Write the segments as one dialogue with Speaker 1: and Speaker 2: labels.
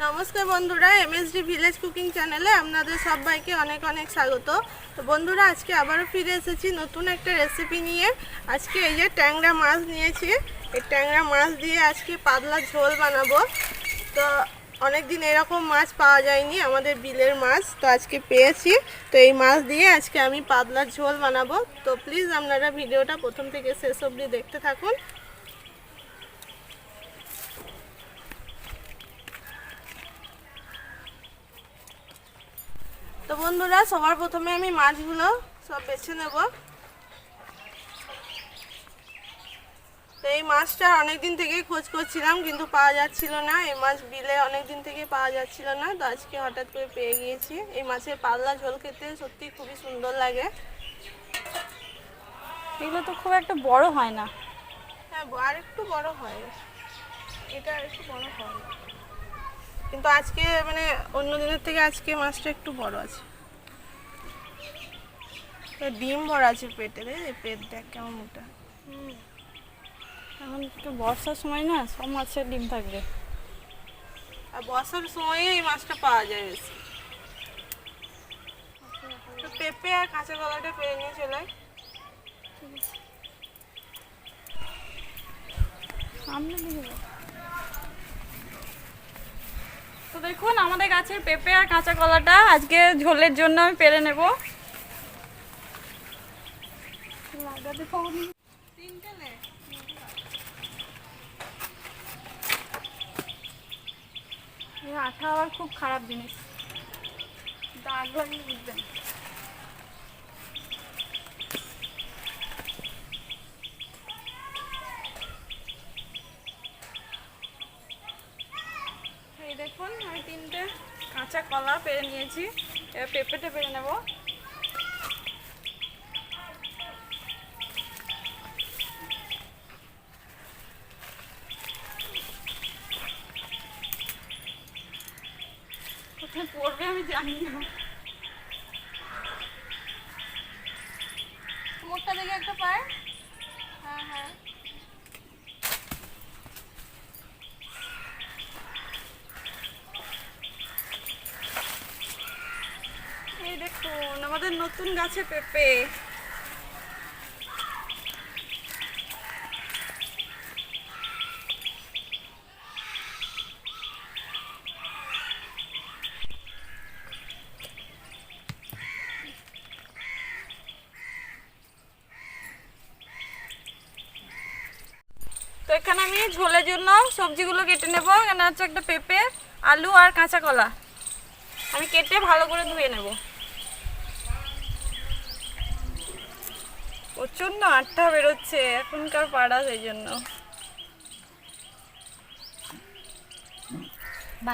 Speaker 1: নমস্কার বন্ধুরা, MSD village cooking চ্যানেলে আপনাদের সবাইকে অনেক অনেক স্বাগত। তো বন্ধুরা, আজকে আবারও ফিরে এসেছি নতুন একটা রেসিপি নিয়ে। আজকে এই যে ট্যাংরা মাছ নিয়েছি, এই ট্যাংরা মাছ দিয়ে আজকে পাতলা ঝোল বানাবো। তো অনেক দিন এরকম মাছ পাওয়া যায়নি, আমাদের বিলের মাছ তো আজকে পেয়েছি। তো এই মাছ দিয়ে আজকে আমি পাতলা ঝোল বানাবো। তো প্লিজ আপনারা ভিডিওটা প্রথম থেকে শেষ অবধি দেখতে থাকুন। তো বন্ধুরা, সবার প্রথমে আমি মাছগুলো সব বেছে নেব। তো এই মাছটা অনেকদিন থেকেই খোঁজ করছিলাম, কিন্তু পাওয়া যাচ্ছিল না। এই মাছ বিলে অনেকদিন থেকে পাওয়া যাচ্ছিল না, তো আজকে হঠাৎ করে পেয়ে গিয়েছি। এই মাছের পাতলা ঝোল খেতে সত্যি খুবই সুন্দর লাগে।
Speaker 2: এগুলো তো খুব একটা বড় হয় না।
Speaker 1: হ্যাঁ, আর একটু বড় হয়, এটা একটু বড় হয়, কিন্তু আজকে মানে অন্য দিনের থেকে আজকে মাছটা একটু বড় আছে। ডিম ভরা আছে পেটে, পেট দেখ কেমন মোটা।
Speaker 2: এখন একটু বর্ষার সময় না, সব মাছের ডিম থাকবে।
Speaker 1: আর বর্ষার সময়ে এই মাছটা পাওয়া যায় বেশি। তো পেঁপে আর কাঁচা কলাটা পেরে নিয়ে চলে।
Speaker 2: সামনে দিকে তো দেখুন, আমাদের গাছের পেঁপে আর কাঁচা কলাটা আজকে ঝোলের জন্য আমি পেরে নেব। আঠা আবার খুব খারাপ জিনিস, দাগ লাগিয়ে বুঝবেন। এই দেখুন, আমি 3টে কাঁচা কলা পেরে নিয়েছি। এবার পেঁপেটা পেরে নেব। কোথায় পড়বে আমি জানি না।
Speaker 1: মোটটা দেখে একটা পায়। হ্যাঁ হ্যাঁ,
Speaker 2: এই দেখুন আমাদের নতুন গাছে পেঁপে। তো এখানে আমি ঝোলের জন্য সবজিগুলো কেটে নেব। এখানে হচ্ছে একটা পেঁপে, আলু আর কাঁচা কলা। আমি কেটে ভালো করে ধুয়ে নেব। প্রচণ্ড আঠা বেরোচ্ছে এখনকার পাড়া, সেই জন্য।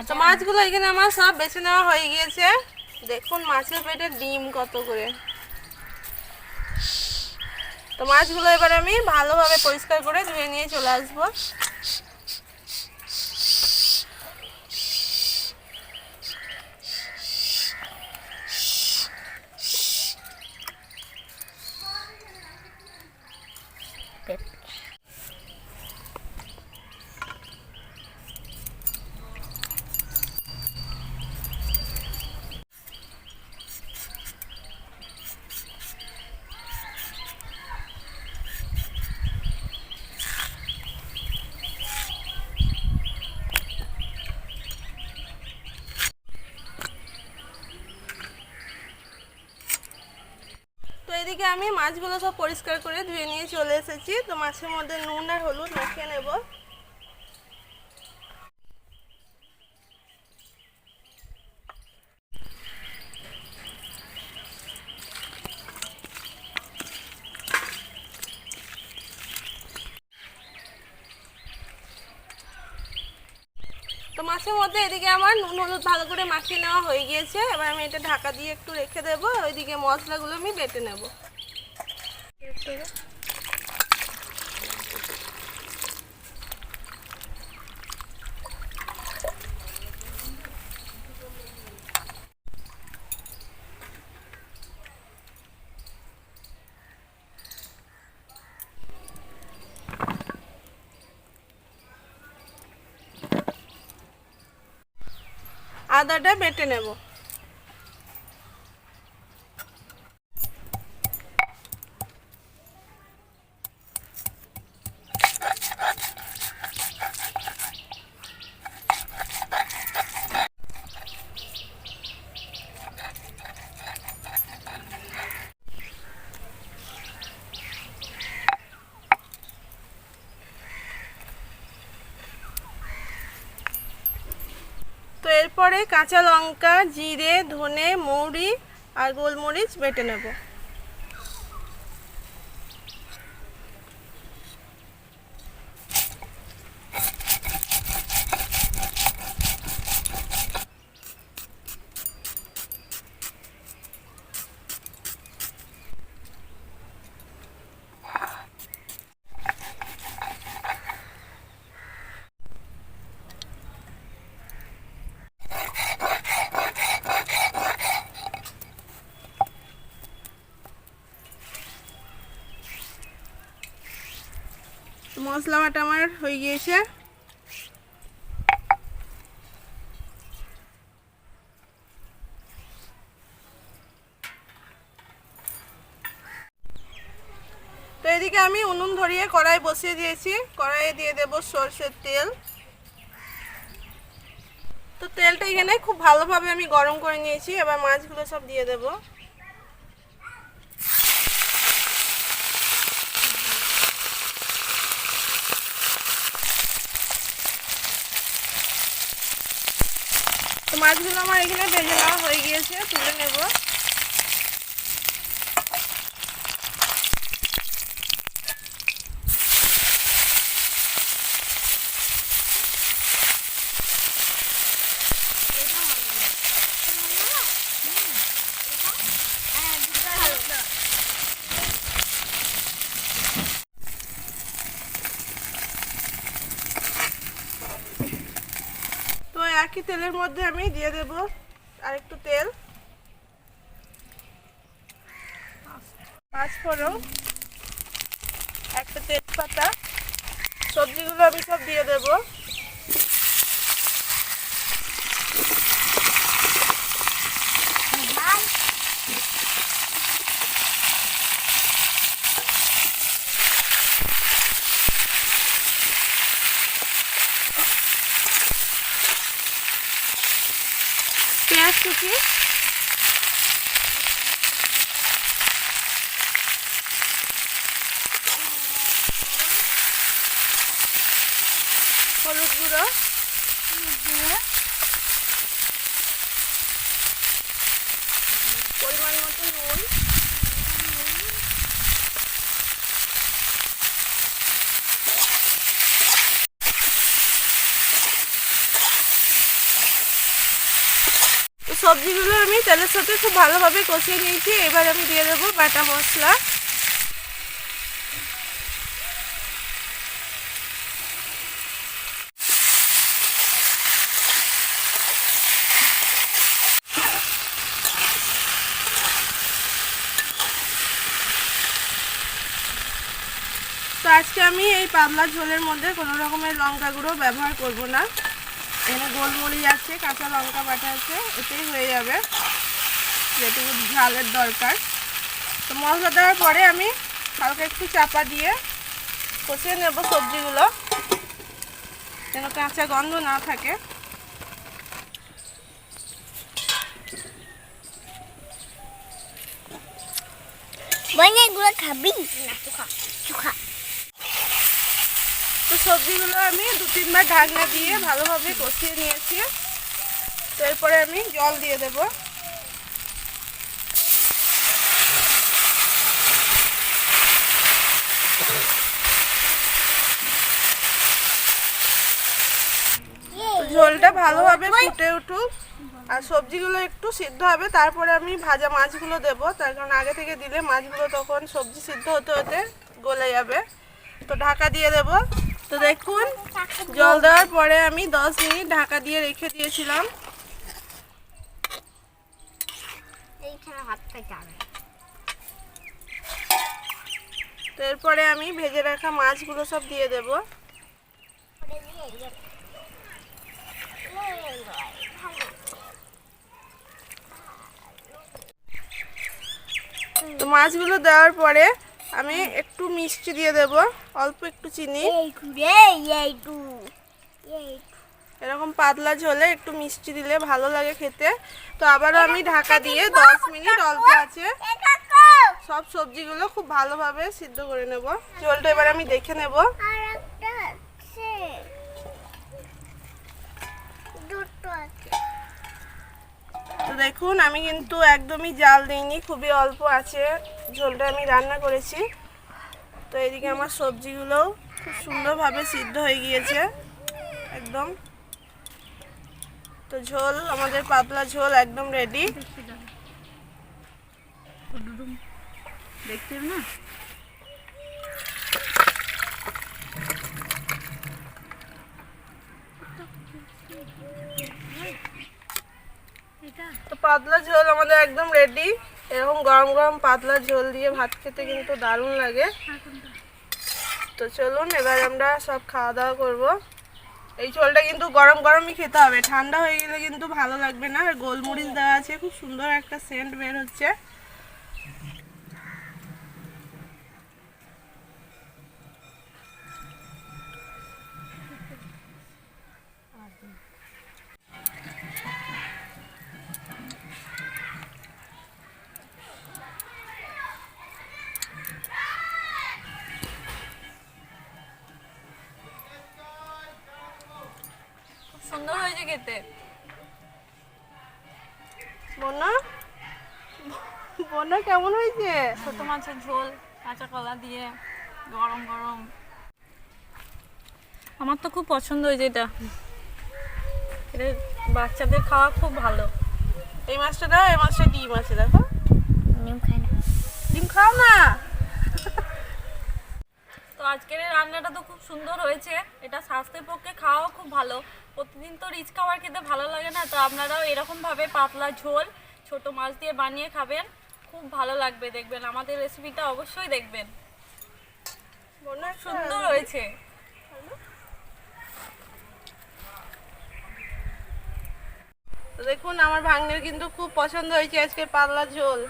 Speaker 1: তো মাছগুলো এখানে আমার সব বেছে নেওয়া হয়ে গিয়েছে। দেখুন মাছের পেটে ডিম কত করে। তো মাছগুলো এবার আমি ভালোভাবে পরিষ্কার করে ধুয়ে নিয়ে চলে আসবো। এদিকে আমি মাছগুলো সব পরিষ্কার করে ধুয়ে নিয়ে চলে এসেছি। তো মাছের মধ্যে নুন আর হলুদ মাখিয়ে নেব। তো মাছের মধ্যে এদিকে আমার নুন হলুদ ভালো করে মাখিয়ে নেওয়া হয়ে গিয়েছে। এবার আমি এটা ঢাকা দিয়ে একটু রেখে দেবো। ওইদিকে মশলাগুলো আমি বেটে নেব। তো আদাটা বেটে নেব। তো এরপরে কাঁচা লঙ্কা, জিরে, ধনে, মৌরি আর গোলমরিচ বেটে নেব। মশলা বাটা আমার হয়ে গিয়েছে। তো এদিকে আমি উনুন ধরিয়ে কড়াই বসিয়ে দিয়েছি। কড়াইয়ে দিয়ে দেব সরষের তেল। তো তেলটা এখানে খুব ভালোভাবে আমি গরম করে নিয়েছি। এবার মাছগুলো সব দিয়ে দেব। তো মাছগুলো আমার এখানে ভেজে নেওয়া হয়ে গিয়েছে, তুলে নেব। তো একই তেলের মধ্যে আমি দিয়ে দেব আরেকটু তেল, পাঁচফোড়ন, একটা তেজপাতা। সবজিগুলো আমি সব দিয়ে দেব। পেঁয়াজ কুচি, হলুদ গুঁড়ো, পরিমাণ মতো নুন, সবজিগুলো আমি তেলের সাথে খুব ভালোভাবে কষিয়ে নিয়েছি। এবার আমি দিয়ে দেবো বাটা মশলা। তো আজকে আমি এই পাতলা ঝোলের মধ্যে কোনো রকমের লঙ্কা গুঁড়ো ব্যবহার করব না। এখানে গোলমরিচ আছে, কাঁচা লঙ্কা বাটা আছে, এতেই হয়ে যাবে যেটুকু ঝালের দরকার। তো মশলা দেওয়ার পরে আমি হালকা একটু চাপা দিয়ে কষিয়ে নেব সবজিগুলো, যেন কাঁচা গন্ধ না থাকে।
Speaker 3: এগুলো খাবি না? খা।
Speaker 1: তো সবজিগুলো আমি 2-3 বার ঢাকনা দিয়ে ভালোভাবে কষিয়ে নিয়েছি। তো এরপরে আমি জল দিয়ে দেব। ঝোলটা ভালোভাবে ফুটে উঠুক আর সবজিগুলো একটু সিদ্ধ হবে, তারপরে আমি ভাজা মাছগুলো দেব। তার কারণ আগে থেকে দিলে মাছগুলো তখন সবজি সিদ্ধ হতে হতে গলে যাবে। তো ঢাকা দিয়ে দেব। তো দেখুন, জল দেওয়ার পরে আমি 10 মিনিট ঢাকা দিয়ে রেখে দিয়েছিলাম। তো এরপরে আমি ভেজে রাখা মাছগুলো সব দিয়ে দেব। মাছগুলো দেওয়ার পরে আমি একটু মিষ্টি দিয়ে দেব, অল্প একটু চিনি। এরকম পাতলা ঝোলে একটু মিষ্টি দিলে ভালো লাগে খেতে। তো আবারও আমি ঢাকা দিয়ে 10 মিনিট অল্প আছে সব সবজিগুলো খুব ভালোভাবে সিদ্ধ করে নেব। ঝোলটা এবার আমি দেখে নেব। তো দেখুন আমি কিন্তু একদমই জাল দিইনি, খুবই অল্প আছে ঝোলটা আমি রান্না করেছি। তো এদিকে আমার সবজিগুলো খুব সুন্দরভাবে সিদ্ধ হয়ে গিয়েছে একদম। তো ঝোল আমাদের পাতলা ঝোল একদম রেডি।
Speaker 2: দেখছেন না?
Speaker 1: তো পাতলা ঝোল আমাদের একদম রেডি। এরকম গরম গরম পাতলা ঝোল দিয়ে ভাত খেতে কিন্তু দারুণ লাগে। তো চলুন এবার আমরা সব খাওয়া দাওয়া করবো। এই ঝোলটা কিন্তু গরম গরমই খেতে হবে, ঠান্ডা হয়ে গেলে কিন্তু ভালো লাগবে না। আর গোলমরিচ দেওয়া আছে, খুব সুন্দর একটা সেন্ট বের হচ্ছে।
Speaker 2: সুন্দর হয়েছে খেতে।
Speaker 1: বোনা বোনা কেমন হয়েছে?
Speaker 2: ছোট মাছের ঝোল কাঁচা কলা দিয়ে গরম গরম, আমার তো খুব পছন্দ হয়েছে এটা। এটা বাচ্চাদের খাওয়া খুব ভালো।
Speaker 1: এই মাছটা দাও, এই মাছটা ডিম আছে দেখো।
Speaker 3: ডিম খাই না।
Speaker 1: ডিম খাও না?
Speaker 2: তো আজকের এই রান্নাটা তো খুব সুন্দর হয়েছে। এটা স্বাস্থ্যের পক্ষে খাওয়াও খুব ভালো। প্রতিদিন তো রিচ খাবার খেতে ভালো লাগে না, তো আপনারাও এরকমভাবে পাতলা ঝোল ছোট মাছ দিয়ে বানিয়ে খাবেন, খুব ভালো লাগবে। দেখবেন আমাদের রেসিপিটা অবশ্যই দেখবেন,
Speaker 1: বোনা
Speaker 2: সুন্দর হয়েছে।
Speaker 1: তো দেখুন আমার ভাগ্নের কিন্তু খুব পছন্দ হয়েছে আজকে পাতলা ঝোল।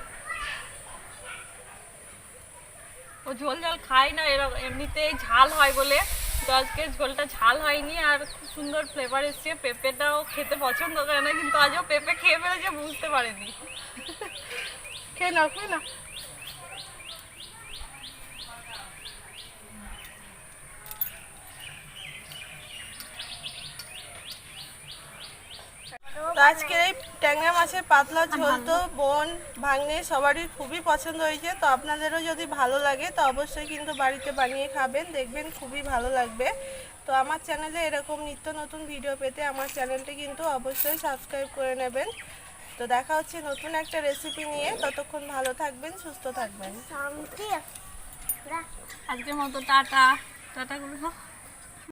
Speaker 2: ও ঝোল ঝাল খাই না, এরকম এমনিতেই ঝাল হয় বলে। তো আজকে ঝোলটা ঝাল হয়নি আর খুব সুন্দর ফ্লেভার এসছে। পেঁপেটাও খেতে পছন্দ করে না, কিন্তু আজও পেঁপে খেয়ে ফেলেছে, বুঝতে পারেনি।
Speaker 1: খেয়ে নাও, খেয়ে নাও। তো আজকের এই ট্যাংরা মাছের পাতলা ঝোল তো বোন ভাগ্নে সবারই খুবই পছন্দ হয়েছে। তো আপনাদেরও যদি ভালো লাগে তো অবশ্যই কিন্তু বাড়িতে বানিয়ে খাবেন, দেখবেন খুবই ভালো লাগবে। তো আমার চ্যানেলে এরকম নিত্য নতুন ভিডিও পেতে আমার চ্যানেলটি কিন্তু অবশ্যই সাবস্ক্রাইব করে নেবেন। তো দেখা হচ্ছে নতুন একটা রেসিপি নিয়ে, ততক্ষণ ভালো থাকবেন, সুস্থ থাকবেন।
Speaker 2: আজকের মতো টাটা টাটা করে